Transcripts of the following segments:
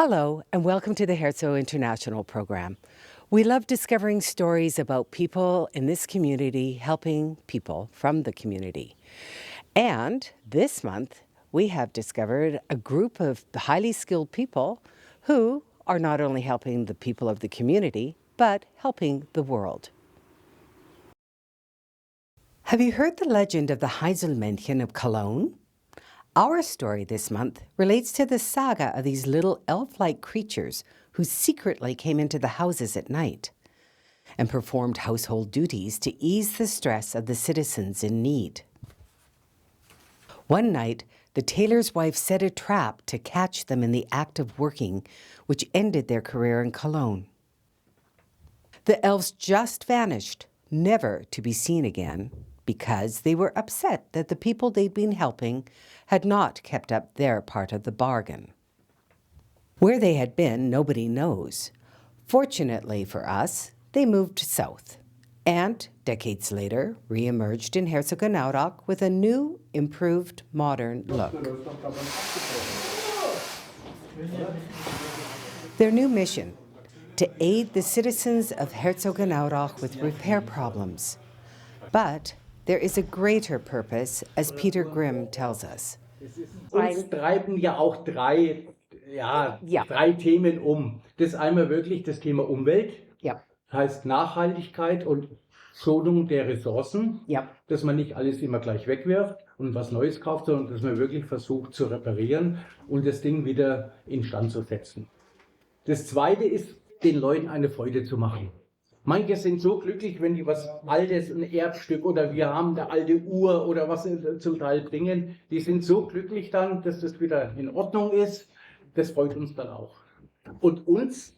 Hello, and welcome to the Herzog International program. We love discovering stories about people in this community helping people from the community. And this month, we have discovered a group of highly skilled people who are not only helping the people of the community, but helping the world. Have you heard the legend of the Heinzelmännchen of Cologne? Our story this month relates to the saga of these little elf-like creatures who secretly came into the houses at night and performed household duties to ease the stress of the citizens in need. One night, the tailor's wife set a trap to catch them in the act of working, which ended their career in Cologne. The elves just vanished, never to be seen again, because they were upset that the people they'd been helping had not kept up their part of the bargain. Where they had been, nobody knows. Fortunately for us, they moved south and, decades later, re-emerged in Herzogenaurach with a new, improved, modern look. Their new mission: to aid the citizens of Herzogenaurach with repair problems. But there is a greater purpose, as Peter Grimm tells us. Uns treiben ja auch drei Themen Das ist einmal wirklich das Thema Umwelt, das heißt Nachhaltigkeit und Schonung der Ressourcen, dass man nicht alles immer gleich wegwirft und was Neues kauft, sondern dass man wirklich versucht zu reparieren und das Ding wieder instand zu setzen. Das Zweite ist, den Leuten eine Freude zu machen. Manche sind so glücklich, wenn die was Altes, ein Erbstück oder wir haben eine alte Uhr oder was zum Teil bringen. Die sind so glücklich dann, dass das wieder in Ordnung ist. Das freut uns dann auch. Und uns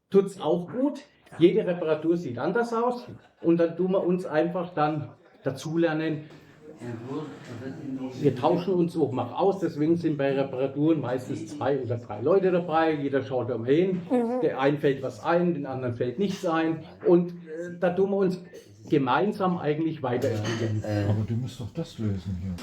tut es auch gut. Jede Reparatur sieht anders aus. Und dann tun wir uns einfach dann dazulernen. Wir tauschen uns auch mal aus, deswegen sind bei Reparaturen meistens 2 oder 3 Leute dabei. Jeder schaut da mal hin. Der einen fällt was ein, den anderen fällt nichts ein. Und da tun wir uns gemeinsam eigentlich weiterentwickeln. Aber du musst doch das lösen hier.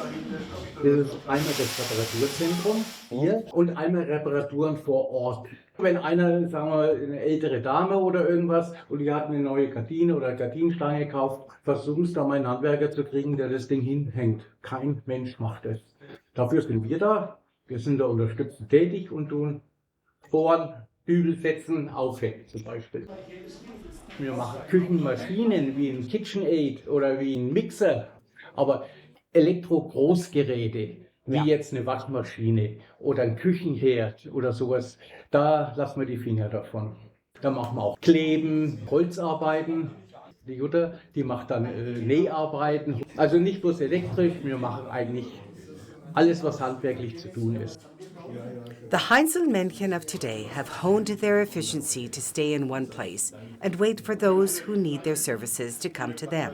Das ist einmal das Reparaturzentrum hier und einmal Reparaturen vor Ort. Wenn einer, sagen wir, eine ältere Dame oder irgendwas und die hat eine neue Gardine oder Gardinenstange gekauft, versuchen es da mal einen Handwerker zu kriegen, der das Ding hinhängt. Kein Mensch macht das. Dafür sind wir da. Wir sind da unterstützend tätig und tun bohren, Dübel setzen, aufhängen zum Beispiel. Wir machen Küchenmaschinen wie ein KitchenAid oder wie ein Mixer, aber Elektro-Großgeräte, wie jetzt eine Waschmaschine oder ein Küchenherd oder sowas, da lassen wir die Finger davon. Da machen wir auch Kleben, Holzarbeiten. Die Jutta, die macht dann Näharbeiten. Also nicht bloß elektrisch, wir machen eigentlich alles, was handwerklich zu tun ist. The Heinzelmännchen of today have honed their efficiency to stay in one place and wait for those who need their services to come to them.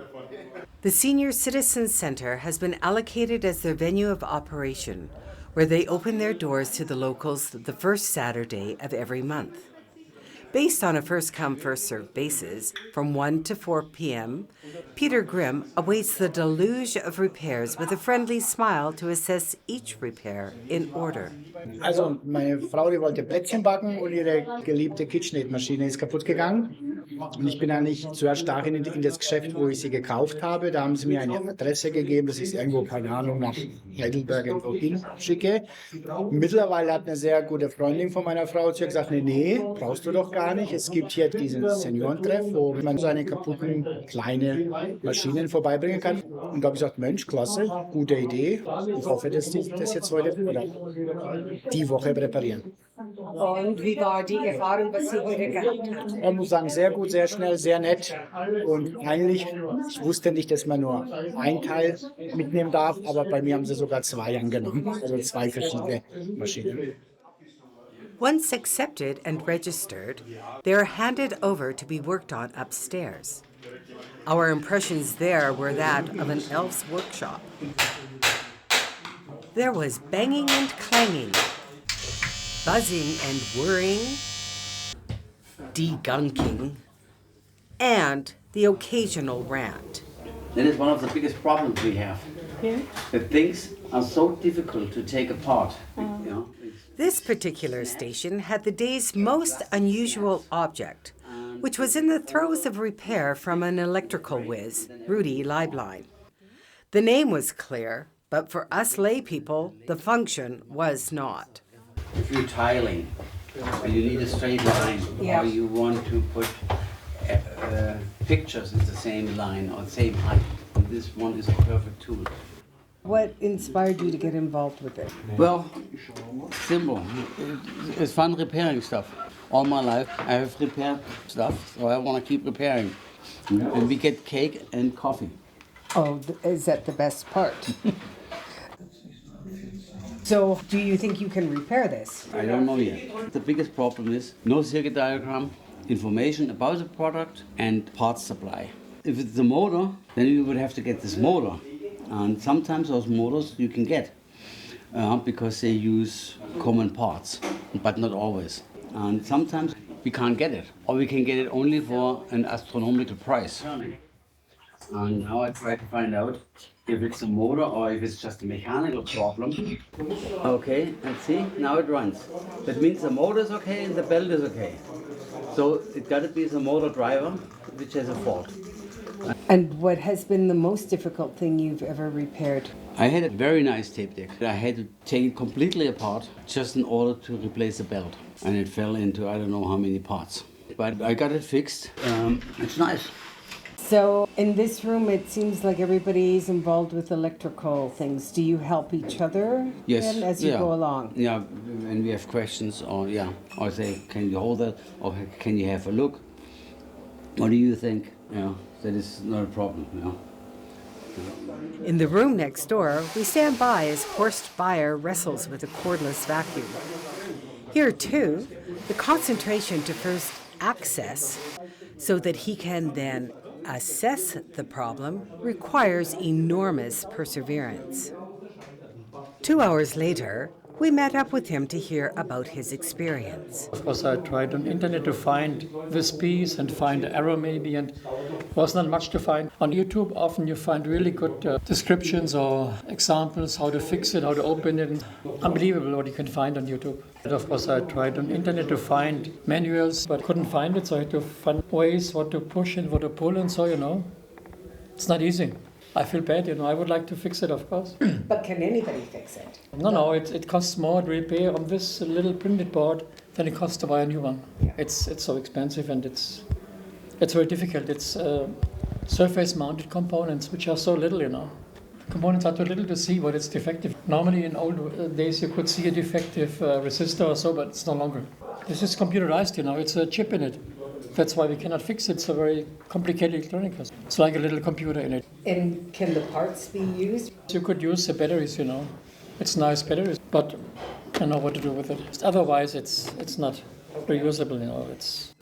The Senior Citizens Center has been allocated as their venue of operation, where they open their doors to the locals the first Saturday of every month. Based on a first-come, first-served basis, from 1 to 4 p.m., Peter Grimm awaits the deluge of repairs with a friendly smile to assess each repair in order. Also meine Frau, die wollte Plätzchen backen und ihre geliebte KitchenAid-Maschine ist kaputt gegangen. Und ich bin eigentlich zuerst stark in das Geschäft, wo ich sie gekauft habe. Da haben sie mir eine Adresse gegeben, dass ich es irgendwo, keine Ahnung, nach Heidelberg irgendwo hinschicke. Mittlerweile hat eine sehr gute Freundin von meiner Frau zu ihr gesagt, nee, brauchst du doch gar nicht. Es gibt hier diesen Seniorentreff, wo man seine kaputten kleine Maschinen vorbeibringen kann. Und da habe ich gesagt, Mensch, klasse, gute Idee. Ich hoffe, dass die das jetzt heute oder die Woche reparieren. Und wie war die Erfahrung, was Sie heute gehabt haben? Ich muss sagen, sehr gut, sehr schnell, sehr nett. Und eigentlich, ich wusste nicht, dass man nur ein Teil mitnehmen darf, aber bei mir haben sie sogar 2 angenommen, also 2 verschiedene Maschinen. Once accepted and registered, they are handed over to be worked on upstairs. Our impressions there were that of an elf's workshop. There was banging and clanging, buzzing and whirring, degunking, and the occasional rant. That is one of the biggest problems we have. Yeah. That things are so difficult to take apart. You know? This particular station had the day's most unusual object, which was in the throes of repair from an electrical whiz, Rudy Leiblein. The name was clear, but for us lay people, the function was not. If you're tiling, and you need a straight line, or you want to put pictures in the same line or same height, this one is a perfect tool. What inspired you to get involved with it? Well, simple. It's fun repairing stuff. All my life I have repaired stuff, so I want to keep repairing. And we get cake and coffee. Oh, is that the best part? So, do you think you can repair this? I don't know yet. The biggest problem is no circuit diagram, information about the product, and parts supply. If it's the motor, then you would have to get this motor. And sometimes those motors you can get because they use common parts, but not always. And sometimes we can't get it, or we can get it only for an astronomical price. And now I try to find out if it's a motor or if it's just a mechanical problem. Okay, let's see, now it runs. That means the motor is okay and the belt is okay. So it got to be the motor driver which has a fault. And what has been the most difficult thing you've ever repaired? I had a very nice tape deck. I had to take it completely apart just in order to replace the belt. And it fell into I don't know how many parts. But I got it fixed. It's nice. So in this room, it seems like everybody's involved with electrical things. Do you help each other Yes, as you go along? Yeah, when we have questions or say, can you hold that or can you have a look? What do you think? That is not a problem. In the room next door, we stand by as Horst Bayer wrestles with a cordless vacuum. Here, too, the concentration to first access so that he can then assess the problem requires enormous perseverance. 2 hours later, we met up with him to hear about his experience. Of course, I tried on internet to find this piece and find the error maybe, and was not much to find. On YouTube, often you find really good descriptions or examples, how to fix it, how to open it. Unbelievable what you can find on YouTube. And of course, I tried on internet to find manuals, but couldn't find it, so I had to find ways what to push and what to pull, and so, it's not easy. I feel bad, I would like to fix it, of course. But can anybody fix it? No, it costs more to repair on this little printed board than it costs to buy a new one. Yeah. It's so expensive and it's very difficult. It's surface-mounted components, which are so little, Components are too little to see what is defective. Normally in old days you could see a defective resistor or so, but it's no longer. This is computerized, it's a chip in it. That's why we cannot fix it. It's a very complicated electronic. It's like a little computer in it. And can the parts be used? You could use the batteries, It's nice batteries, but I don't know what to do with it. Otherwise, it's not reusable,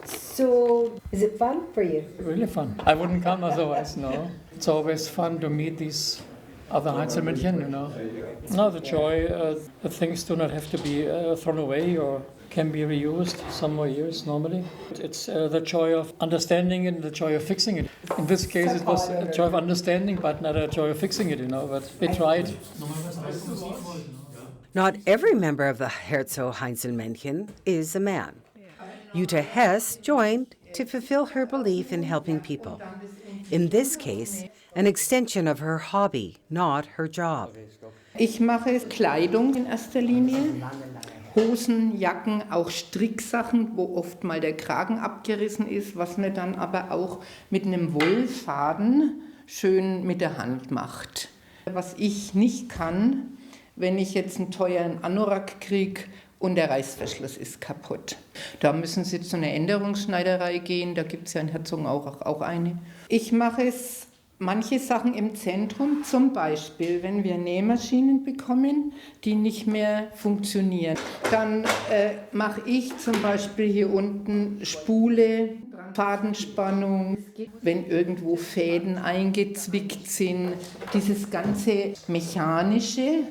So, is it fun for you? Really fun. I wouldn't come otherwise, no. It's always fun to meet these other Heinzelmännchen, No, the joy, the things do not have to be thrown away or can be reused some more years normally. It's the joy of understanding it and the joy of fixing it. In this case, it was a joy of understanding, but not a joy of fixing it, but we tried. Not every member of the Heinzelmännchen is a man. Jutta Hess joined to fulfill her belief in helping people. In this case, an extension of her hobby, not her job. Ich mache Kleidung in erster Linie. Hosen, Jacken, auch Stricksachen, wo oft mal der Kragen abgerissen ist, was man dann aber auch mit einem Wollfaden schön mit der Hand macht. Was ich nicht kann, wenn ich jetzt einen teuren Anorak kriege und der Reißverschluss ist kaputt. Da müssen Sie zu einer Änderungsschneiderei gehen, da gibt es ja in Herzogenaurach auch eine. Ich mache es manche Sachen im Zentrum, zum Beispiel, wenn wir Nähmaschinen bekommen, die nicht mehr funktionieren, dann mache ich zum Beispiel hier unten Spule, Fadenspannung, wenn irgendwo Fäden eingezwickt sind, dieses ganze Mechanische,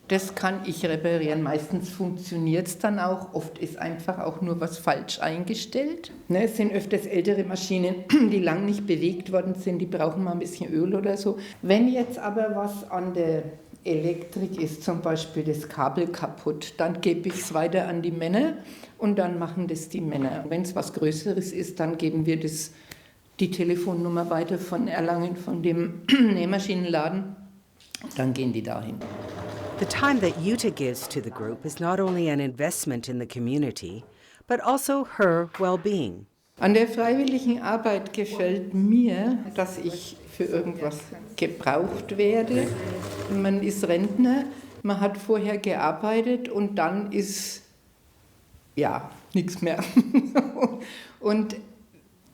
das kann ich reparieren. Meistens funktioniert es dann auch. Oft ist einfach auch nur was falsch eingestellt. Es sind öfters ältere Maschinen, die lang nicht bewegt worden sind. Die brauchen mal ein bisschen Öl oder so. Wenn jetzt aber was an der Elektrik ist zum Beispiel das Kabel kaputt, dann gebe ich es weiter an die Männer und dann machen das die Männer. Wenn es was Größeres ist, dann geben wir die Telefonnummer weiter von Erlangen, von dem Nähmaschinenladen, dann gehen die dahin. The time that Jutta gives to the group is not only an investment in the community, but also her well-being. An der freiwilligen Arbeit gefällt mir, dass ich für irgendwas gebraucht werde. Man ist Rentner, man hat vorher gearbeitet und dann ist ja nichts mehr. Und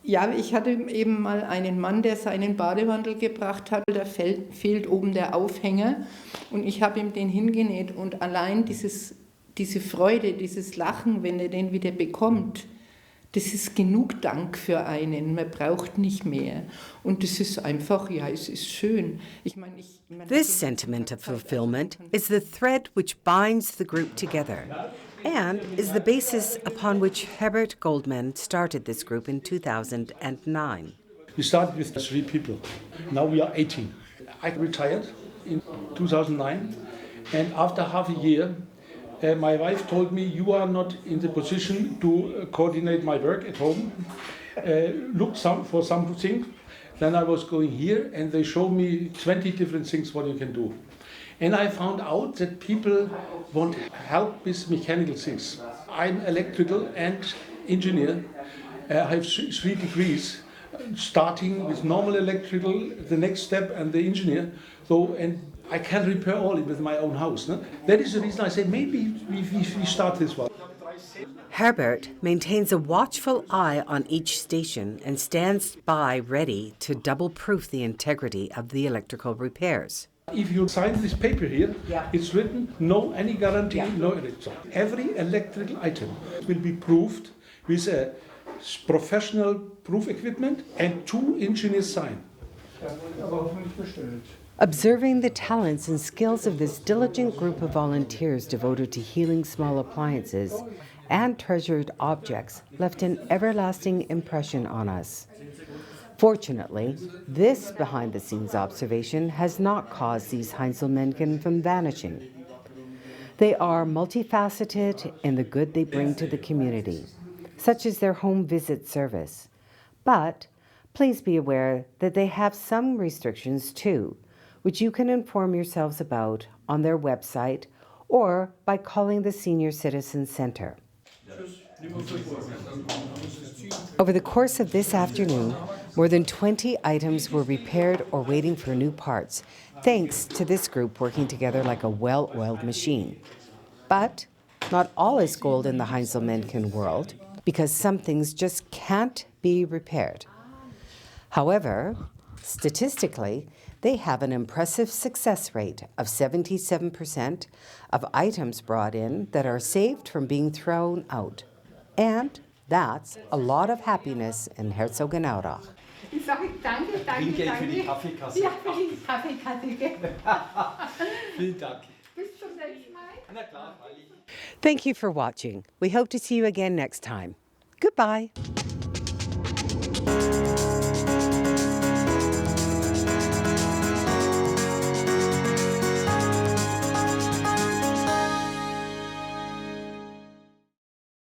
ja, ich hatte eben mal einen Mann, der seinen Bademantel gebracht hat, da fehlt oben der Aufhänger und ich habe ihm den hingenäht und allein diese Freude, dieses Lachen, wenn er den wieder bekommt, das ist genug Dank für einen, man braucht nicht mehr. Und das ist einfach, ja, es ist schön. This sentiment of fulfillment is the thread which binds the group together and is the basis upon which Herbert Goldman started this group in 2009. We started with 3 people. Now we are 18. I retired in 2009 and after half a year my wife told me, you are not in the position to coordinate my work at home. Look for something. Then I was going here and they showed me 20 different things what you can do. And I found out that people want help with mechanical things. I'm electrical and engineer. I have 3 degrees, starting with normal electrical, the next step and the engineer. And I can repair all it with my own house. No? That is the reason I say maybe we start this one. Herbert maintains a watchful eye on each station and stands by ready to double-proof the integrity of the electrical repairs. If you sign this paper here, it's written, no any guarantee, no electrical. Every electrical item will be proved with a professional proof equipment and 2 engineers sign. Observing the talents and skills of this diligent group of volunteers devoted to healing small appliances and treasured objects left an everlasting impression on us. Fortunately, this behind-the-scenes observation has not caused these Heinzelmännchen from vanishing. They are multifaceted in the good they bring to the community, such as their home visit service. But please be aware that they have some restrictions too, which you can inform yourselves about on their website or by calling the Senior Citizen Center. Over the course of this afternoon, more than 20 items were repaired or waiting for new parts, thanks to this group working together like a well-oiled machine. But not all is gold in the Heinzelmännchen world, because some things just can't be repaired. However, statistically, they have an impressive success rate of 77% of items brought in that are saved from being thrown out. And that's a lot of happiness in Herzogenaurach. Ich sage danke, danke, Trinkgeld für die Kaffeekasse. Ja, für die Kaffeekasse. Vielen Dank. Bis zum nächsten Mal. Na klar, freilich. Thank you for watching. We hope to see you again next time. Goodbye.